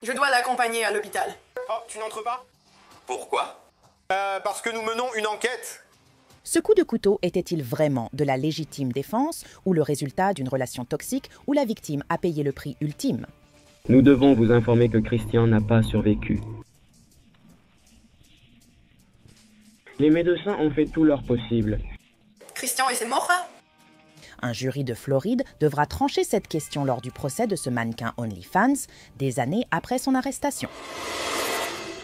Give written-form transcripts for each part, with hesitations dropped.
Je dois l'accompagner à l'hôpital. Oh, tu n'entres pas? Pourquoi? Parce que nous menons une enquête. Ce coup de couteau était-il vraiment de la légitime défense ou le résultat d'une relation toxique où la victime a payé le prix ultime? Nous devons vous informer que Christian n'a pas survécu. Les médecins ont fait tout leur possible. Christian et ses morts? Un jury de Floride devra trancher cette question lors du procès de ce mannequin OnlyFans, des années après son arrestation.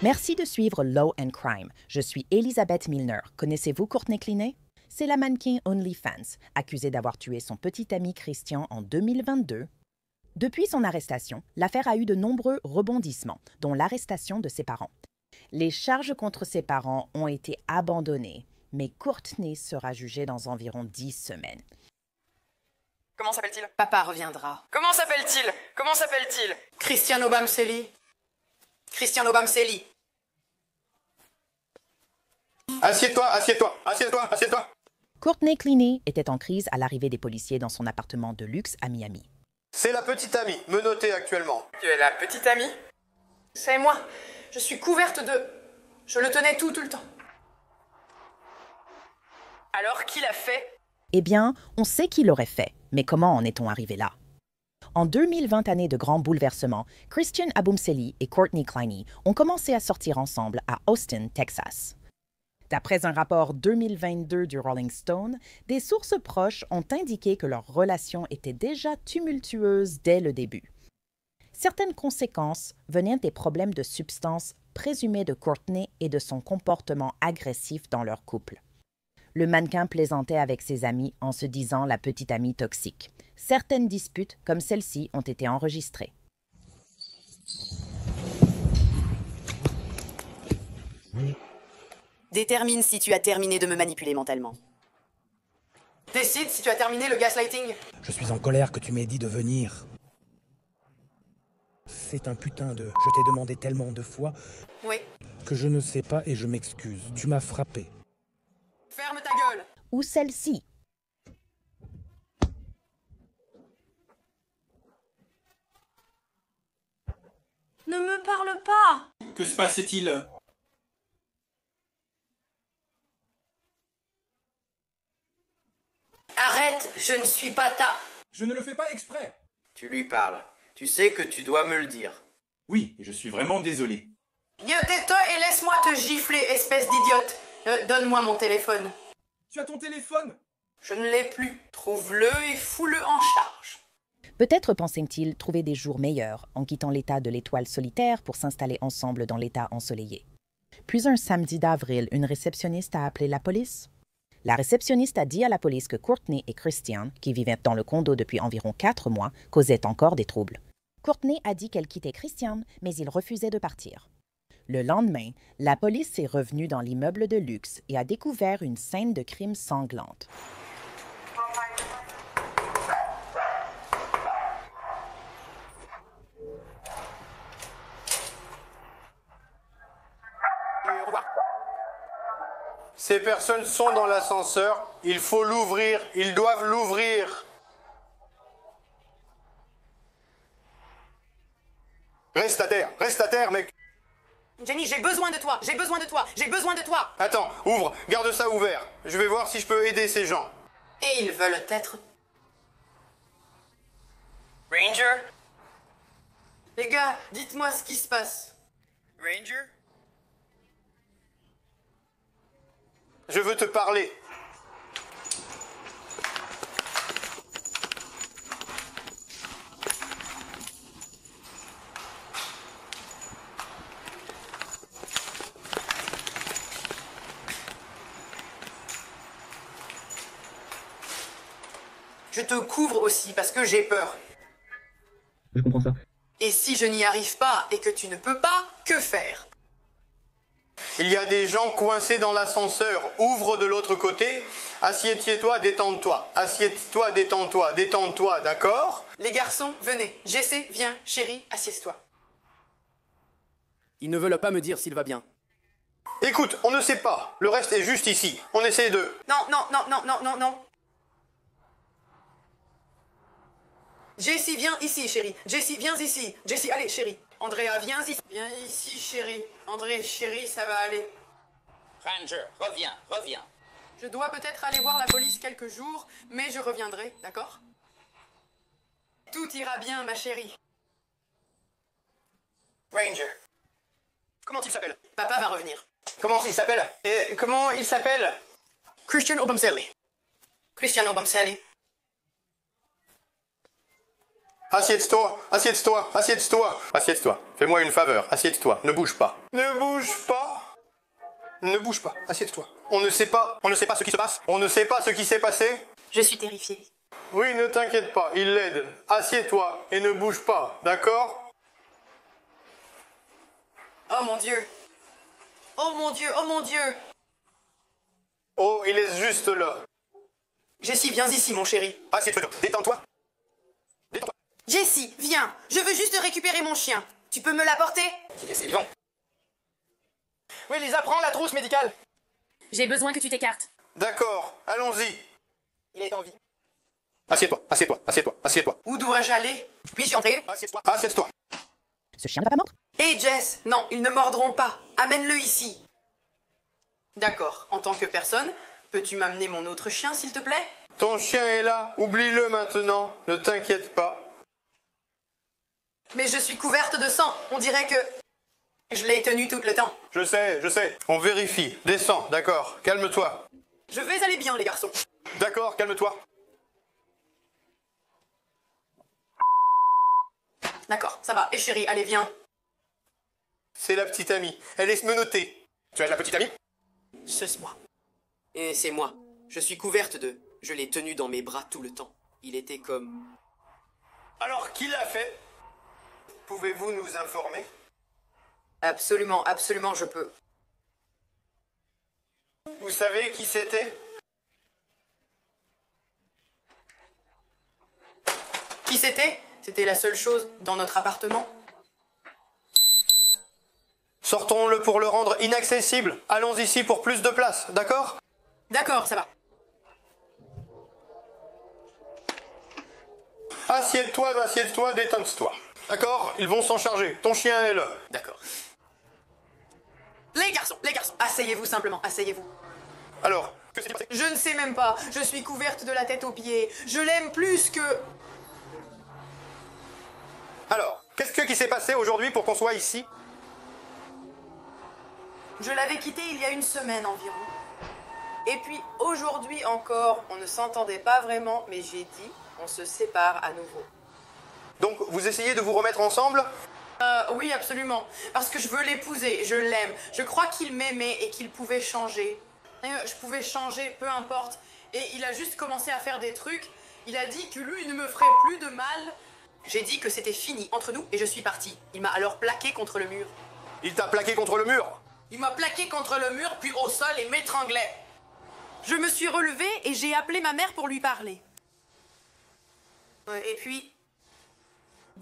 Merci de suivre Law and Crime. Je suis Elisabeth Milner. Connaissez-vous Courtney Clinay? C'est la mannequin OnlyFans, accusée d'avoir tué son petit ami Christian en 2022. Depuis son arrestation, l'affaire a eu de nombreux rebondissements, dont l'arrestation de ses parents. Les charges contre ses parents ont été abandonnées, mais Courtney sera jugée dans environ 10 semaines. Comment s'appelle-t-il? Papa reviendra. Comment s'appelle-t-il? Comment s'appelle-t-il? Christian Obamseli. Christian Obamseli. Assieds-toi, assieds-toi, assieds-toi, assieds-toi. Courtney Clinay était en crise à l'arrivée des policiers dans son appartement de luxe à Miami. C'est la petite amie, menottée actuellement. Tu es la petite amie? C'est moi. Je suis couverte de... Je le tenais tout le temps. Alors, qui l'a fait? Eh bien, on sait qui l'aurait fait, mais comment en est-on arrivé là? En 2020 années de grands bouleversements, Christian Abumseli et Courtney Clinay ont commencé à sortir ensemble à Austin, Texas. D'après un rapport 2022 du Rolling Stone, des sources proches ont indiqué que leur relation était déjà tumultueuse dès le début. Certaines conséquences venaient des problèmes de substance présumés de Courtney et de son comportement agressif dans leur couple. Le mannequin plaisantait avec ses amis en se disant la petite amie toxique. Certaines disputes, comme celle-ci, ont été enregistrées. Détermine si tu as terminé de me manipuler mentalement. Décide si tu as terminé le gaslighting. Je suis en colère que tu m'aies dit de venir. C'est un putain de... Je t'ai demandé tellement de fois Oui. que je ne sais pas et je m'excuse. Tu m'as frappé. Ferme ta gueule. Ou celle-ci. Ne me parle pas! Que se passe-t-il? Arrête, je ne suis pas ta... Je ne le fais pas exprès. Tu lui parles. Tu sais que tu dois me le dire. Oui, je suis vraiment désolé. Tais-toi et laisse-moi te gifler, espèce d'idiote. Donne-moi mon téléphone. Tu as ton téléphone? Je ne l'ai plus. Trouve-le et fous-le en charge. Peut-être pensaient-ils trouver des jours meilleurs en quittant l'état de l'étoile solitaire pour s'installer ensemble dans l'état ensoleillé. Puis un samedi d'avril, une réceptionniste a appelé la police. La réceptionniste a dit à la police que Courtney et Christian, qui vivaient dans le condo depuis environ 4 mois, causaient encore des troubles. Courtney a dit qu'elle quittait Christian, mais il refusait de partir. Le lendemain, la police est revenue dans l'immeuble de luxe et a découvert une scène de crime sanglante. Ces personnes sont dans l'ascenseur. Il faut l'ouvrir. Ils doivent l'ouvrir. Reste à terre, mec. Jenny, j'ai besoin de toi. J'ai besoin de toi. J'ai besoin de toi. Attends, ouvre. Garde ça ouvert. Je vais voir si je peux aider ces gens. Et ils veulent être... Ranger? Les gars, dites-moi ce qui se passe. Ranger? Je veux te parler. Je te couvre aussi parce que j'ai peur. Je comprends ça. Et si je n'y arrive pas et que tu ne peux pas, que faire? Il y a des gens coincés dans l'ascenseur. Ouvre de l'autre côté. Assieds-toi, détends-toi. Assieds-toi, détends-toi. Détends-toi, d'accord? Les garçons, venez. Jesse, viens. Chérie, assieds-toi. Ils ne veulent pas me dire s'il va bien. Écoute, on ne sait pas. Le reste est juste ici. On essaie de... Non. Jessie, viens ici, chérie. Jessie, viens ici. Jessie, allez, chérie. Andrea, viens ici. Viens ici, chérie. André, chérie, ça va aller. Ranger, reviens, reviens. Je dois peut-être aller voir la police quelques jours, mais je reviendrai, d'accord? Tout ira bien, ma chérie. Ranger. Comment il s'appelle? Papa va revenir. Comment il s'appelle? Et comment il s'appelle? Christian Obamselli. Christian Obamselli. Assieds-toi, assieds-toi, assieds-toi. Assieds-toi. Fais-moi une faveur, assieds-toi. Ne bouge pas. Ne bouge pas. Ne bouge pas, assieds-toi. On ne sait pas ce qui se passe. On ne sait pas ce qui s'est passé. Je suis terrifiée. Oui, ne t'inquiète pas, il l'aide. Assieds-toi et ne bouge pas, d'accord? Oh mon Dieu. Oh mon Dieu, oh mon Dieu. Oh, il est juste là. Jessie, viens ici, mon chéri. Assieds-toi, détends-toi. Détends-toi. Jessie, viens. Je veux juste récupérer mon chien. Tu peux me l'apporter? C'est vivant. Oui, Lisa, prends la trousse médicale. J'ai besoin que tu t'écartes. D'accord, allons-y. Il est en vie. Assieds-toi, assieds-toi, assieds-toi, assieds-toi. Où dois-je aller? Puis-je entrer? Assieds-toi, assieds-toi. Ce chien ne va pas mordre? Hé Jess, non, ils ne mordront pas. Amène-le ici. D'accord, en tant que personne, peux-tu m'amener mon autre chien, s'il te plaît? Ton chien est là, oublie-le maintenant, ne t'inquiète pas. Mais je suis couverte de sang, on dirait que... Je l'ai tenu tout le temps. Je sais. On vérifie. Descends, d'accord. Calme-toi. Je vais aller bien, les garçons. D'accord, calme-toi. D'accord, ça va. Et chérie, allez, viens. C'est la petite amie. Elle est menottée. Tu as la petite amie? C'est moi. Et c'est moi. Je suis couverte de... Je l'ai tenu dans mes bras tout le temps. Il était comme... Alors, qui l'a fait? Pouvez-vous nous informer? Absolument, absolument, je peux. Vous savez qui c'était? Qui c'était? C'était la seule chose dans notre appartement. Sortons-le pour le rendre inaccessible. Allons ici pour plus de place, d'accord? D'accord, ça va. Assieds-toi, détends-toi. D'accord? Ils vont s'en charger. Ton chien est là. D'accord. Les garçons, asseyez-vous simplement, asseyez-vous. Alors, que s'est-il passé? Je ne sais même pas, je suis couverte de la tête aux pieds. Je l'aime plus que... Alors, qu'est-ce qui s'est passé aujourd'hui pour qu'on soit ici? Je l'avais quitté il y a une semaine environ. Et puis aujourd'hui encore, on ne s'entendait pas vraiment, mais j'ai dit, on se sépare à nouveau. Donc, vous essayez de vous remettre ensemble? Oui, absolument. Parce que je veux l'épouser, je l'aime. Je crois qu'il m'aimait et qu'il pouvait changer. Je pouvais changer, peu importe. Et il a juste commencé à faire des trucs. Il a dit que lui ne me ferait plus de mal. J'ai dit que c'était fini entre nous et je suis partie. Il m'a alors plaqué contre le mur. Il t'a plaqué contre le mur? Il m'a plaqué contre le mur, puis au sol et m'étranglait. Je me suis relevée et j'ai appelé ma mère pour lui parler. Et puis...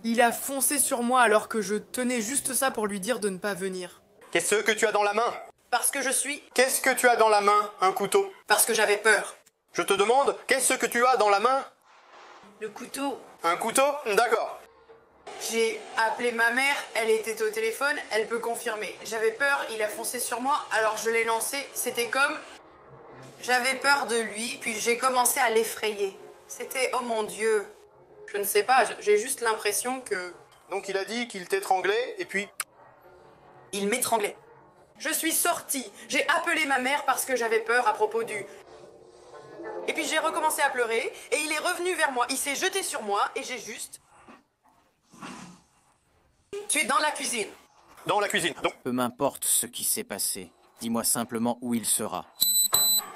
il a foncé sur moi alors que je tenais juste ça pour lui dire de ne pas venir. Qu'est-ce que tu as dans la main? Parce que je suis... Qu'est-ce que tu as dans la main? Un couteau. Parce que j'avais peur. Je te demande, qu'est-ce que tu as dans la main? Le couteau. Un couteau? D'accord. J'ai appelé ma mère, elle était au téléphone, elle peut confirmer. J'avais peur, il a foncé sur moi, alors je l'ai lancé. C'était comme... j'avais peur de lui, puis j'ai commencé à l'effrayer. C'était... oh mon Dieu. Je ne sais pas, j'ai juste l'impression que... Donc il a dit qu'il t'étranglait, et puis... il m'étranglait. Je suis sortie, j'ai appelé ma mère parce que j'avais peur à propos du... et puis j'ai recommencé à pleurer, et il est revenu vers moi, il s'est jeté sur moi, et j'ai juste... tu es dans la cuisine. Dans la cuisine, donc... Peu m'importe ce qui s'est passé. Dis-moi simplement où il sera.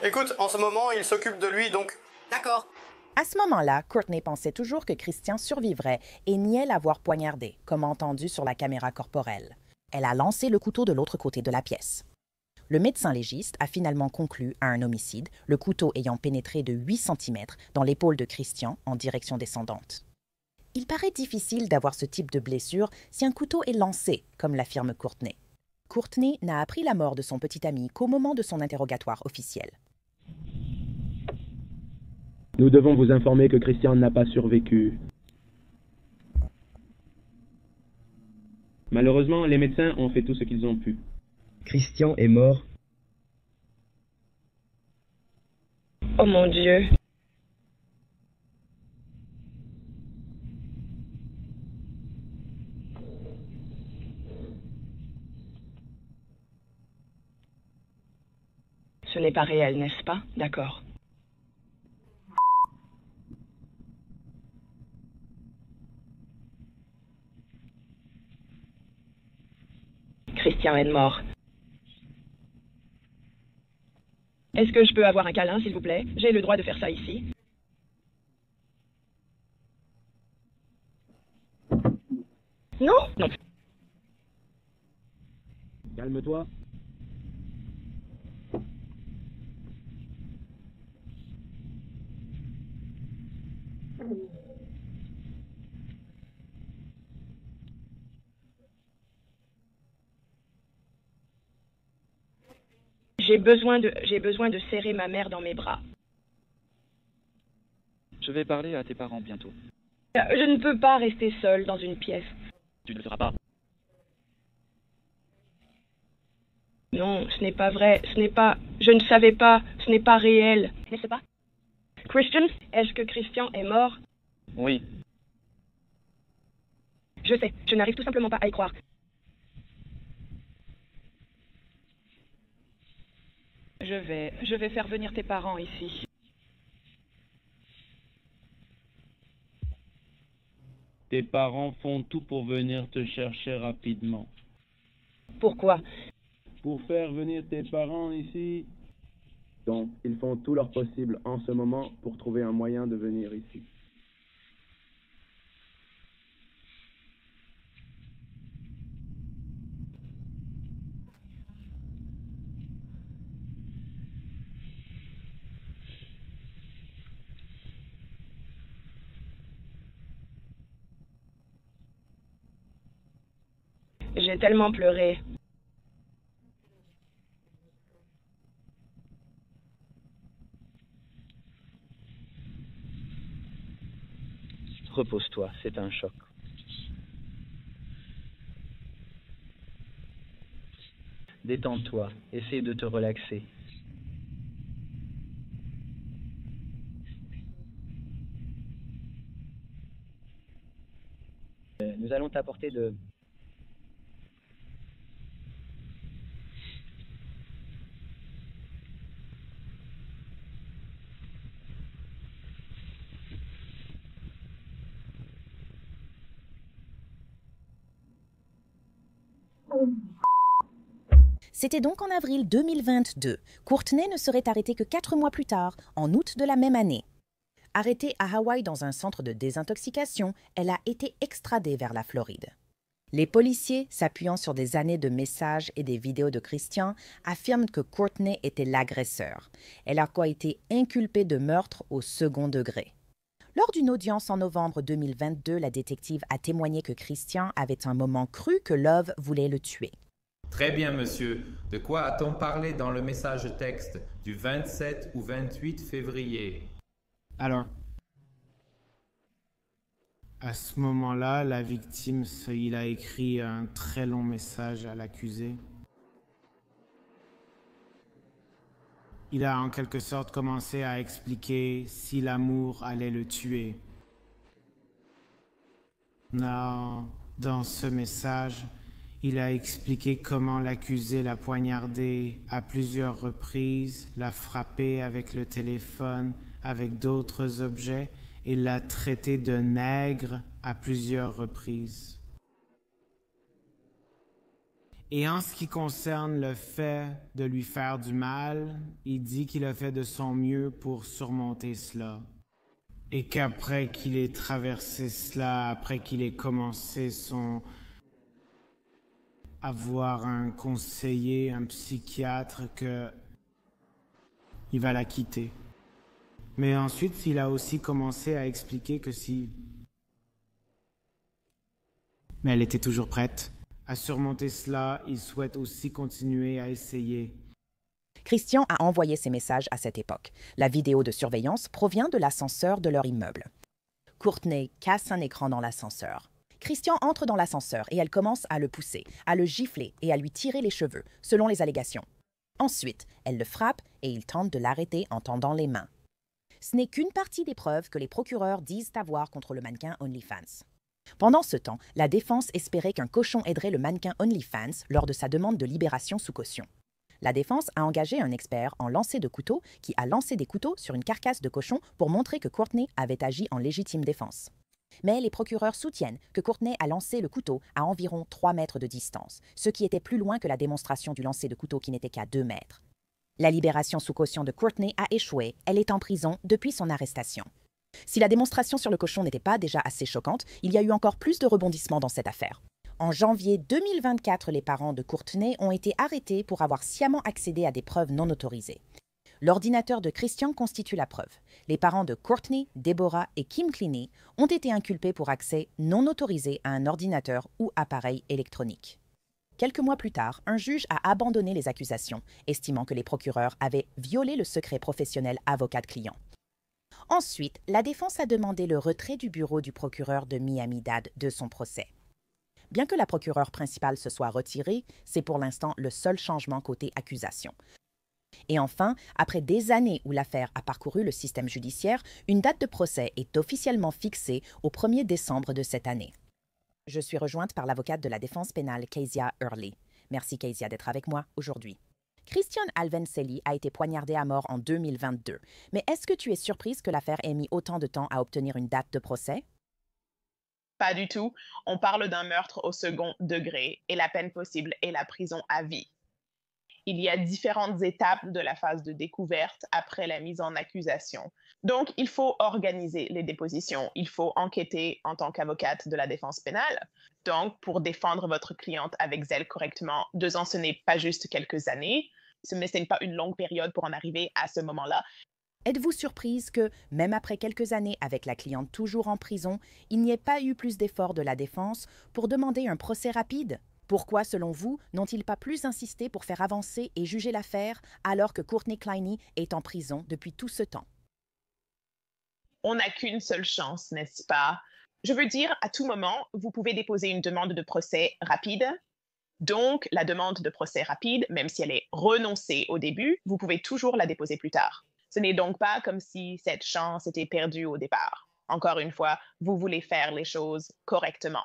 Écoute, en ce moment, il s'occupe de lui, donc... D'accord. À ce moment-là, Courtney pensait toujours que Christian survivrait et niait l'avoir poignardé, comme entendu sur la caméra corporelle. Elle a lancé le couteau de l'autre côté de la pièce. Le médecin légiste a finalement conclu à un homicide, le couteau ayant pénétré de 8 cm dans l'épaule de Christian en direction descendante. Il paraît difficile d'avoir ce type de blessure si un couteau est lancé, comme l'affirme Courtney. Courtney n'a appris la mort de son petit ami qu'au moment de son interrogatoire officiel. Nous devons vous informer que Christian n'a pas survécu. Malheureusement, les médecins ont fait tout ce qu'ils ont pu. Christian est mort. Oh mon Dieu. Ce n'est pas réel, n'est-ce pas? D'accord. Christian est mort. Est-ce que je peux avoir un câlin, s'il vous plaît? J'ai le droit de faire ça ici. Non? Non. Calme-toi. J'ai besoin de serrer ma mère dans mes bras. Je vais parler à tes parents bientôt. Je ne peux pas rester seule dans une pièce. Tu ne le feras pas. Non, ce n'est pas vrai. Je ne savais pas. Ce n'est pas réel. N'est-ce pas? Christian, est-ce que Christian est mort? Oui. Je sais. Je n'arrive tout simplement pas à y croire. Je vais faire venir tes parents ici. Tes parents font tout pour venir te chercher rapidement. Pourquoi? Pour faire venir tes parents ici. Donc, ils font tout leur possible en ce moment pour trouver un moyen de venir ici. J'ai tellement pleuré. Repose-toi, c'est un choc. Détends-toi, essaie de te relaxer. Nous allons t'apporter de... C'était donc en avril 2022. Courtney ne serait arrêtée que 4 mois plus tard, en août de la même année. Arrêtée à Hawaï dans un centre de désintoxication, elle a été extradée vers la Floride. Les policiers, s'appuyant sur des années de messages et des vidéos de Christian, affirment que Courtney était l'agresseur. Elle a été inculpée de meurtre au second degré. Lors d'une audience en novembre 2022, la détective a témoigné que Christian avait un moment cru que Love voulait le tuer. Très bien, monsieur. De quoi a-t-on parlé dans le message texte du 27 ou 28 février? Alors, à ce moment-là, la victime, il a écrit un très long message à l'accusé. Il a en quelque sorte commencé à expliquer si l'amour allait le tuer. Dans ce message, il a expliqué comment l'accusé l'a poignardé à plusieurs reprises, l'a frappé avec le téléphone, avec d'autres objets, et l'a traité de nègre à plusieurs reprises. Et en ce qui concerne le fait de lui faire du mal, il dit qu'il a fait de son mieux pour surmonter cela. Et qu'après qu'il ait traversé cela, après qu'il ait commencé avoir un conseiller, un psychiatre, il va la quitter. Mais ensuite, il a aussi commencé à expliquer que mais elle était toujours prête. À surmonter cela, il souhaite aussi continuer à essayer. Christian a envoyé ces messages à cette époque. La vidéo de surveillance provient de l'ascenseur de leur immeuble. Courtney casse un écran dans l'ascenseur. Christian entre dans l'ascenseur et elle commence à le pousser, à le gifler et à lui tirer les cheveux, selon les allégations. Ensuite, elle le frappe et il tente de l'arrêter en tendant les mains. Ce n'est qu'une partie des preuves que les procureurs disent avoir contre le mannequin OnlyFans. Pendant ce temps, la défense espérait qu'un cochon aiderait le mannequin OnlyFans lors de sa demande de libération sous caution. La défense a engagé un expert en lancer de couteaux qui a lancé des couteaux sur une carcasse de cochon pour montrer que Courtney avait agi en légitime défense. Mais les procureurs soutiennent que Courtney a lancé le couteau à environ 3 mètres de distance, ce qui était plus loin que la démonstration du lancer de couteau qui n'était qu'à 2 mètres. La libération sous caution de Courtney a échoué, elle est en prison depuis son arrestation. Si la démonstration sur le cochon n'était pas déjà assez choquante, il y a eu encore plus de rebondissements dans cette affaire. En janvier 2024, les parents de Courtney ont été arrêtés pour avoir sciemment accédé à des preuves non autorisées. L'ordinateur de Christian constitue la preuve. Les parents de Courtney, Deborah et Kim Cleaney ont été inculpés pour accès non autorisé à un ordinateur ou appareil électronique. Quelques mois plus tard, un juge a abandonné les accusations, estimant que les procureurs avaient violé le secret professionnel avocat-client. Ensuite, la défense a demandé le retrait du bureau du procureur de Miami-Dade de son procès. Bien que la procureure principale se soit retirée, c'est pour l'instant le seul changement côté accusation. Et enfin, après des années où l'affaire a parcouru le système judiciaire, une date de procès est officiellement fixée au 1er décembre de cette année. Je suis rejointe par l'avocate de la défense pénale, Kezia Hurley. Merci Kezia d'être avec moi aujourd'hui. Christian Alvenselli a été poignardé à mort en 2022. Mais est-ce que tu es surprise que l'affaire ait mis autant de temps à obtenir une date de procès? Pas du tout. On parle d'un meurtre au second degré et la peine possible est la prison à vie. Il y a différentes étapes de la phase de découverte après la mise en accusation. Donc, il faut organiser les dépositions. Il faut enquêter en tant qu'avocate de la défense pénale. Donc, pour défendre votre cliente avec zèle correctement, 2 ans, ce n'est pas juste quelques années, mais ce n'est pas une longue période pour en arriver à ce moment-là. Êtes-vous surprise que, même après quelques années avec la cliente toujours en prison, il n'y ait pas eu plus d'efforts de la défense pour demander un procès rapide? Pourquoi, selon vous, n'ont-ils pas plus insisté pour faire avancer et juger l'affaire alors que Courtney Cleaney est en prison depuis tout ce temps? On n'a qu'une seule chance, n'est-ce pas? Je veux dire, à tout moment, vous pouvez déposer une demande de procès rapide. Donc, la demande de procès rapide, même si elle est renoncée au début, vous pouvez toujours la déposer plus tard. Ce n'est donc pas comme si cette chance était perdue au départ. Encore une fois, vous voulez faire les choses correctement.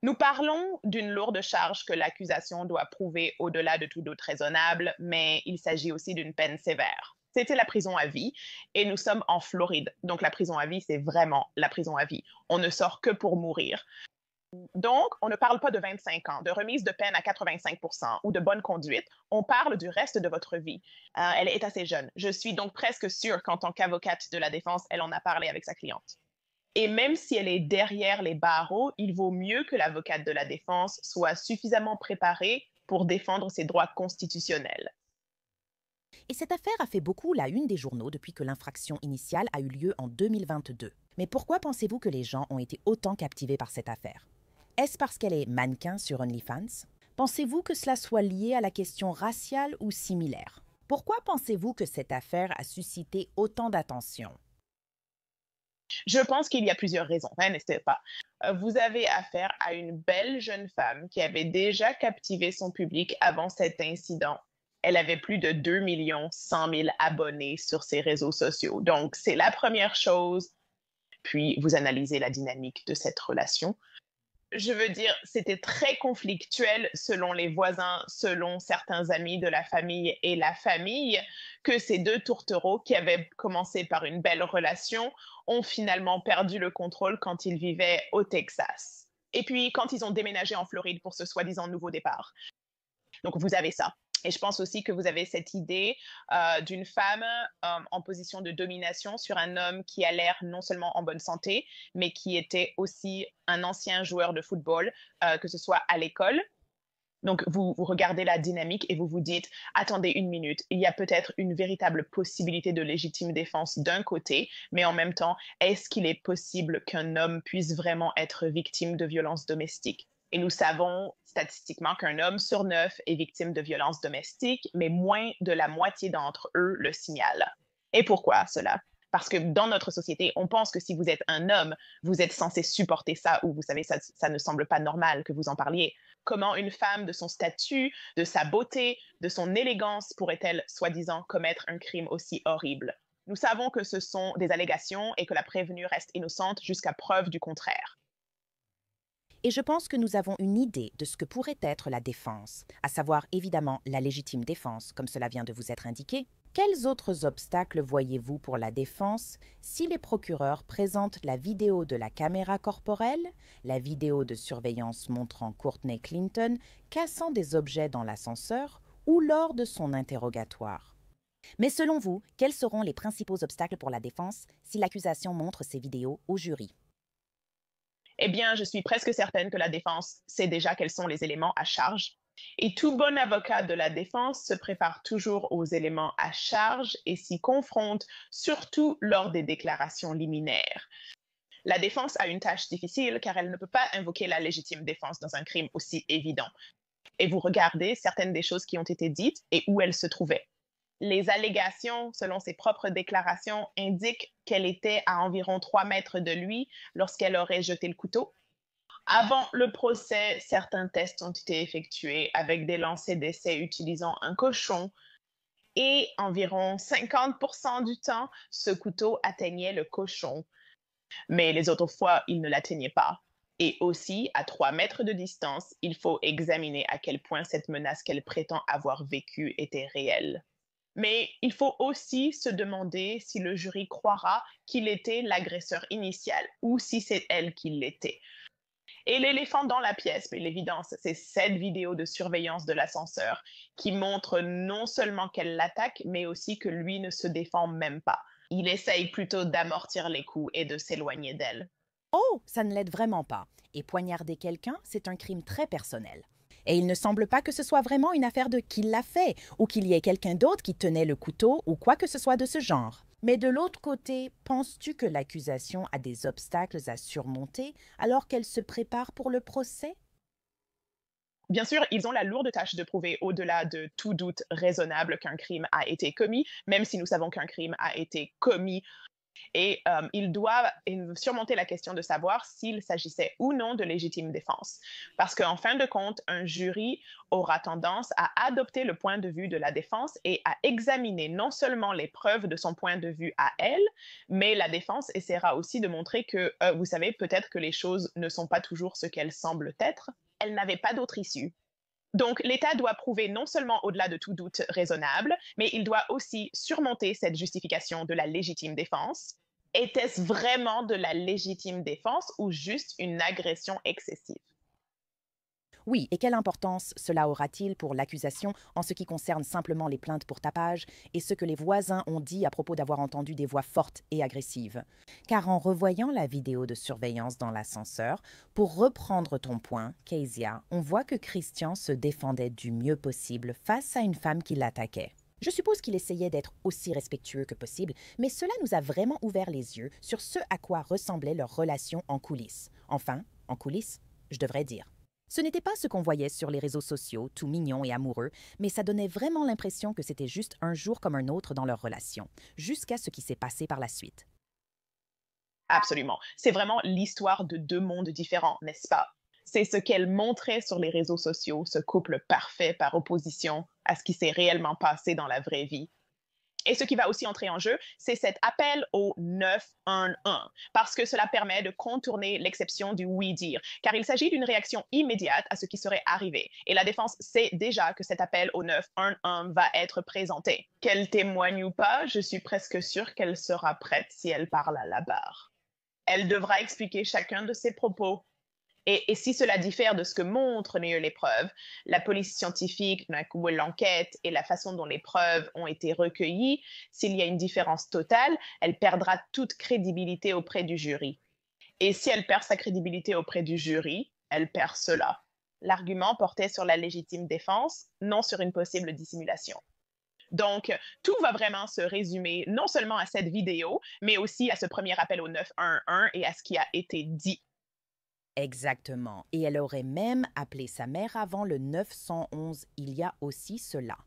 Nous parlons d'une lourde charge que l'accusation doit prouver au-delà de tout doute raisonnable, mais il s'agit aussi d'une peine sévère. C'était la prison à vie et nous sommes en Floride. Donc la prison à vie, c'est vraiment la prison à vie. On ne sort que pour mourir. Donc, on ne parle pas de 25 ans, de remise de peine à 85% ou de bonne conduite. On parle du reste de votre vie. Elle est assez jeune. Je suis donc presque sûre qu'en tant qu'avocate de la défense, elle en a parlé avec sa cliente. Et même si elle est derrière les barreaux, il vaut mieux que l'avocate de la défense soit suffisamment préparée pour défendre ses droits constitutionnels. Et cette affaire a fait beaucoup la une des journaux depuis que l'infraction initiale a eu lieu en 2022. Mais pourquoi pensez-vous que les gens ont été autant captivés par cette affaire? Est-ce parce qu'elle est mannequin sur OnlyFans? Pensez-vous que cela soit lié à la question raciale ou similaire? Pourquoi pensez-vous que cette affaire a suscité autant d'attention? Je pense qu'il y a plusieurs raisons, n'est-ce pas? Vous avez affaire à une belle jeune femme qui avait déjà captivé son public avant cet incident. Elle avait plus de 2 100 000 abonnés sur ses réseaux sociaux. Donc, c'est la première chose. Puis, vous analysez la dynamique de cette relation. Je veux dire, c'était très conflictuel selon les voisins, selon certains amis de la famille et la famille, que ces 2 tourtereaux qui avaient commencé par une belle relation ont finalement perdu le contrôle quand ils vivaient au Texas. Et puis, quand ils ont déménagé en Floride pour ce soi-disant nouveau départ. Donc, vous avez ça. Et je pense aussi que vous avez cette idée d'une femme en position de domination sur un homme qui a l'air non seulement en bonne santé, mais qui était aussi un ancien joueur de football, que ce soit à l'école. Donc, vous regardez la dynamique et vous vous dites, attendez une minute, il y a peut-être une véritable possibilité de légitime défense d'un côté, mais en même temps, est-ce qu'il est possible qu'un homme puisse vraiment être victime de violences domestiques? Et nous savons statistiquement qu'un homme sur 9 est victime de violences domestiques, mais moins de la moitié d'entre eux le signalent. Et pourquoi cela? Parce que dans notre société, on pense que si vous êtes un homme, vous êtes censé supporter ça, ou vous savez, ça ne semble pas normal que vous en parliez. Comment une femme de son statut, de sa beauté, de son élégance pourrait-elle, soi-disant, commettre un crime aussi horrible? Nous savons que ce sont des allégations et que la prévenue reste innocente jusqu'à preuve du contraire. Et je pense que nous avons une idée de ce que pourrait être la défense, à savoir évidemment la légitime défense, comme cela vient de vous être indiqué. Quels autres obstacles voyez-vous pour la défense si les procureurs présentent la vidéo de la caméra corporelle, la vidéo de surveillance montrant Courtney Clinton cassant des objets dans l'ascenseur ou lors de son interrogatoire? Mais selon vous, quels seront les principaux obstacles pour la défense si l'accusation montre ces vidéos au jury? Eh bien, je suis presque certaine que la défense sait déjà quels sont les éléments à charge. Et tout bon avocat de la défense se prépare toujours aux éléments à charge et s'y confronte, surtout lors des déclarations liminaires. La défense a une tâche difficile car elle ne peut pas invoquer la légitime défense dans un crime aussi évident. Et vous regardez certaines des choses qui ont été dites et où elles se trouvaient. Les allégations, selon ses propres déclarations, indiquent qu'elle était à environ 3 mètres de lui lorsqu'elle aurait jeté le couteau. Avant le procès, certains tests ont été effectués avec des lancers d'essai utilisant un cochon et environ 50% du temps, ce couteau atteignait le cochon. Mais les autres fois, il ne l'atteignait pas. Et aussi, à 3 mètres de distance, il faut examiner à quel point cette menace qu'elle prétend avoir vécue était réelle. Mais il faut aussi se demander si le jury croira qu'il était l'agresseur initial ou si c'est elle qui l'était. Et l'éléphant dans la pièce, mais l'évidence, c'est cette vidéo de surveillance de l'ascenseur qui montre non seulement qu'elle l'attaque, mais aussi que lui ne se défend même pas. Il essaye plutôt d'amortir les coups et de s'éloigner d'elle. Oh, ça ne l'aide vraiment pas. Et poignarder quelqu'un, c'est un crime très personnel. Et il ne semble pas que ce soit vraiment une affaire de qui l'a fait, ou qu'il y ait quelqu'un d'autre qui tenait le couteau, ou quoi que ce soit de ce genre. Mais de l'autre côté, penses-tu que l'accusation a des obstacles à surmonter alors qu'elle se prépare pour le procès? Bien sûr, ils ont la lourde tâche de prouver au-delà de tout doute raisonnable qu'un crime a été commis, même si nous savons qu'un crime a été commis. Et ils doivent surmonter la question de savoir s'il s'agissait ou non de légitime défense. Parce qu'en fin de compte, un jury aura tendance à adopter le point de vue de la défense et à examiner non seulement les preuves de son point de vue à elle, mais la défense essaiera aussi de montrer que, vous savez, peut-être que les choses ne sont pas toujours ce qu'elles semblent être. Elle n'avait pas d'autre issue. Donc, l'État doit prouver non seulement au-delà de tout doute raisonnable, mais il doit aussi surmonter cette justification de la légitime défense. Était-ce vraiment de la légitime défense ou juste une agression excessive? Oui, et quelle importance cela aura-t-il pour l'accusation en ce qui concerne simplement les plaintes pour tapage et ce que les voisins ont dit à propos d'avoir entendu des voix fortes et agressives? Car en revoyant la vidéo de surveillance dans l'ascenseur, pour reprendre ton point, Kezia, on voit que Christian se défendait du mieux possible face à une femme qui l'attaquait. Je suppose qu'il essayait d'être aussi respectueux que possible, mais cela nous a vraiment ouvert les yeux sur ce à quoi ressemblait leur relation en coulisses. Enfin, en coulisses, je devrais dire. Ce n'était pas ce qu'on voyait sur les réseaux sociaux, tout mignon et amoureux, mais ça donnait vraiment l'impression que c'était juste un jour comme un autre dans leur relation, jusqu'à ce qui s'est passé par la suite. Absolument. C'est vraiment l'histoire de 2 mondes différents, n'est-ce pas? C'est ce qu'elle montrait sur les réseaux sociaux, ce couple parfait par opposition à ce qui s'est réellement passé dans la vraie vie. Et ce qui va aussi entrer en jeu, c'est cet appel au 911, parce que cela permet de contourner l'exception du oui-dire, car il s'agit d'une réaction immédiate à ce qui serait arrivé. Et la défense sait déjà que cet appel au 911 va être présenté. Qu'elle témoigne ou pas, je suis presque sûre qu'elle sera prête si elle parle à la barre. Elle devra expliquer chacun de ses propos. Et si cela diffère de ce que montrent les preuves, la police scientifique, l'enquête et la façon dont les preuves ont été recueillies, s'il y a une différence totale, elle perdra toute crédibilité auprès du jury. Et si elle perd sa crédibilité auprès du jury, elle perd cela. L'argument portait sur la légitime défense, non sur une possible dissimulation. Donc, tout va vraiment se résumer non seulement à cette vidéo, mais aussi à ce premier appel au 911 et à ce qui a été dit. Exactement. Et elle aurait même appelé sa mère avant le 911. Il y a aussi cela.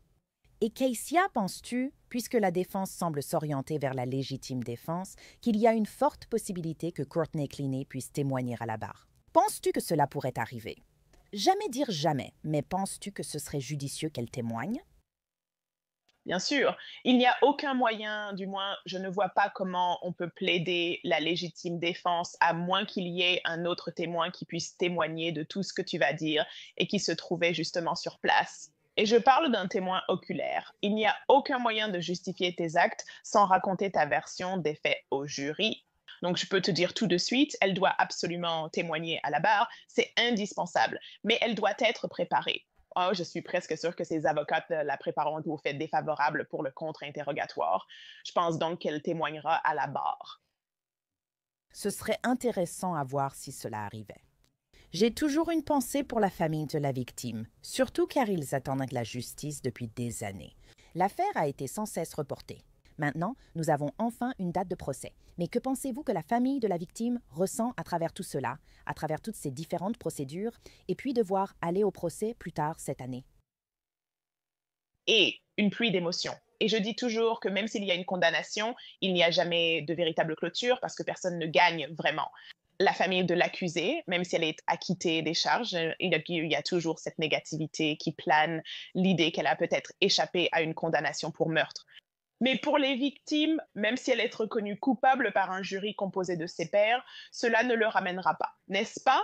Et Kezia, penses-tu, puisque la défense semble s'orienter vers la légitime défense, qu'il y a une forte possibilité que Courtney Cleaney puisse témoigner à la barre? Penses-tu que cela pourrait arriver? Jamais dire jamais, mais penses-tu que ce serait judicieux qu'elle témoigne? Bien sûr, il n'y a aucun moyen, du moins je ne vois pas comment on peut plaider la légitime défense à moins qu'il y ait un autre témoin qui puisse témoigner de tout ce que tu vas dire et qui se trouvait justement sur place. Et je parle d'un témoin oculaire. Il n'y a aucun moyen de justifier tes actes sans raconter ta version des faits au jury. Donc, je peux te dire tout de suite, elle doit absolument témoigner à la barre. C'est indispensable, mais elle doit être préparée. Oh, je suis presque sûre que ses avocates la prépareront au fait défavorable pour le contre-interrogatoire. Je pense donc qu'elle témoignera à la barre. Ce serait intéressant à voir si cela arrivait. J'ai toujours une pensée pour la famille de la victime, surtout car ils attendent la justice depuis des années. L'affaire a été sans cesse reportée. Maintenant, nous avons enfin une date de procès. Mais que pensez-vous que la famille de la victime ressent à travers tout cela, à travers toutes ces différentes procédures, et puis devoir aller au procès plus tard cette année? Et une pluie d'émotions. Et je dis toujours que même s'il y a une condamnation, il n'y a jamais de véritable clôture parce que personne ne gagne vraiment. La famille de l'accusé, même si elle est acquittée des charges, il y a toujours cette négativité qui plane, l'idée qu'elle a peut-être échappé à une condamnation pour meurtre. Mais pour les victimes, même si elle est reconnue coupable par un jury composé de ses pairs, cela ne le ramènera pas, n'est-ce pas?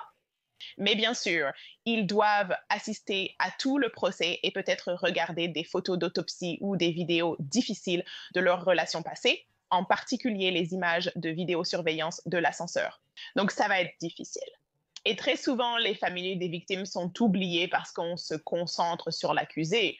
Mais bien sûr, ils doivent assister à tout le procès et peut-être regarder des photos d'autopsie ou des vidéos difficiles de leur relation passée, en particulier les images de vidéosurveillance de l'ascenseur. Donc ça va être difficile. Et très souvent, les familles des victimes sont oubliées parce qu'on se concentre sur l'accusé.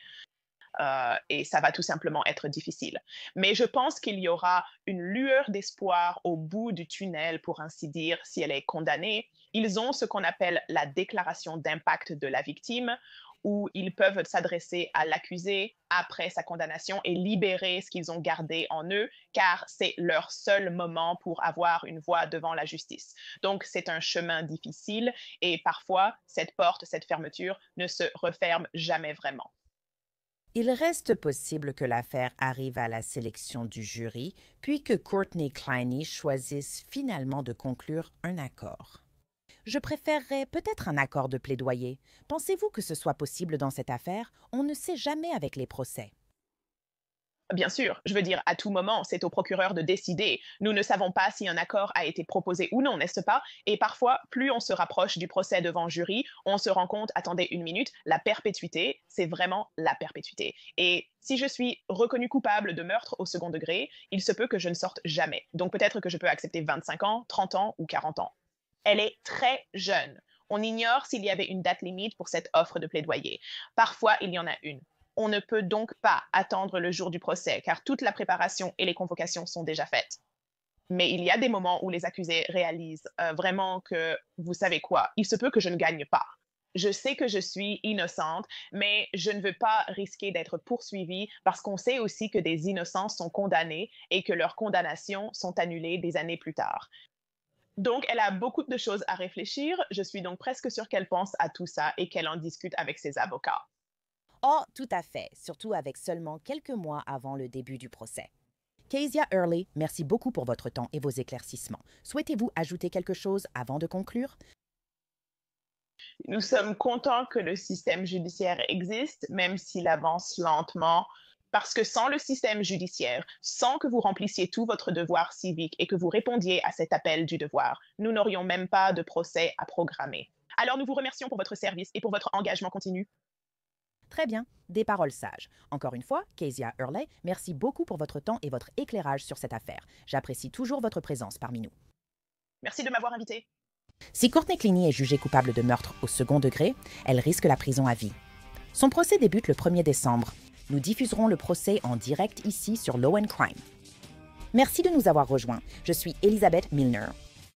Et ça va tout simplement être difficile. Mais je pense qu'il y aura une lueur d'espoir au bout du tunnel, pour ainsi dire, si elle est condamnée. Ils ont ce qu'on appelle la déclaration d'impact de la victime, où ils peuvent s'adresser à l'accusé après sa condamnation et libérer ce qu'ils ont gardé en eux, car c'est leur seul moment pour avoir une voix devant la justice. Donc, c'est un chemin difficile et parfois, cette porte, cette fermeture ne se referme jamais vraiment. Il reste possible que l'affaire arrive à la sélection du jury, puis que Courtney Cleaney choisisse finalement de conclure un accord. Je préférerais peut-être un accord de plaidoyer. Pensez-vous que ce soit possible dans cette affaire? On ne sait jamais avec les procès. Bien sûr, je veux dire, à tout moment, c'est au procureur de décider. Nous ne savons pas si un accord a été proposé ou non, n'est-ce pas? Et parfois, plus on se rapproche du procès devant jury, on se rend compte, attendez une minute, la perpétuité, c'est vraiment la perpétuité. Et si je suis reconnue coupable de meurtre au second degré, il se peut que je ne sorte jamais. Donc peut-être que je peux accepter 25 ans, 30 ans ou 40 ans. Elle est très jeune. On ignore s'il y avait une date limite pour cette offre de plaidoyer. Parfois, il y en a une. On ne peut donc pas attendre le jour du procès, car toute la préparation et les convocations sont déjà faites. Mais il y a des moments où les accusés réalisent vraiment que, vous savez quoi, il se peut que je ne gagne pas. Je sais que je suis innocente, mais je ne veux pas risquer d'être poursuivie parce qu'on sait aussi que des innocents sont condamnés et que leurs condamnations sont annulées des années plus tard. Donc, elle a beaucoup de choses à réfléchir. Je suis donc presque sûre qu'elle pense à tout ça et qu'elle en discute avec ses avocats. Oh, tout à fait, surtout avec seulement quelques mois avant le début du procès. Kezia Early, merci beaucoup pour votre temps et vos éclaircissements. Souhaitez-vous ajouter quelque chose avant de conclure? Nous sommes contents que le système judiciaire existe, même s'il avance lentement, parce que sans le système judiciaire, sans que vous remplissiez tout votre devoir civique et que vous répondiez à cet appel du devoir, nous n'aurions même pas de procès à programmer. Alors nous vous remercions pour votre service et pour votre engagement continu. Très bien, des paroles sages. Encore une fois, Kezia Early, merci beaucoup pour votre temps et votre éclairage sur cette affaire. J'apprécie toujours votre présence parmi nous. Merci de m'avoir invité. Si Courtney Cleaney est jugée coupable de meurtre au second degré, elle risque la prison à vie. Son procès débute le 1er décembre. Nous diffuserons le procès en direct ici sur Law & Crime. Merci de nous avoir rejoints. Je suis Elisabeth Milner.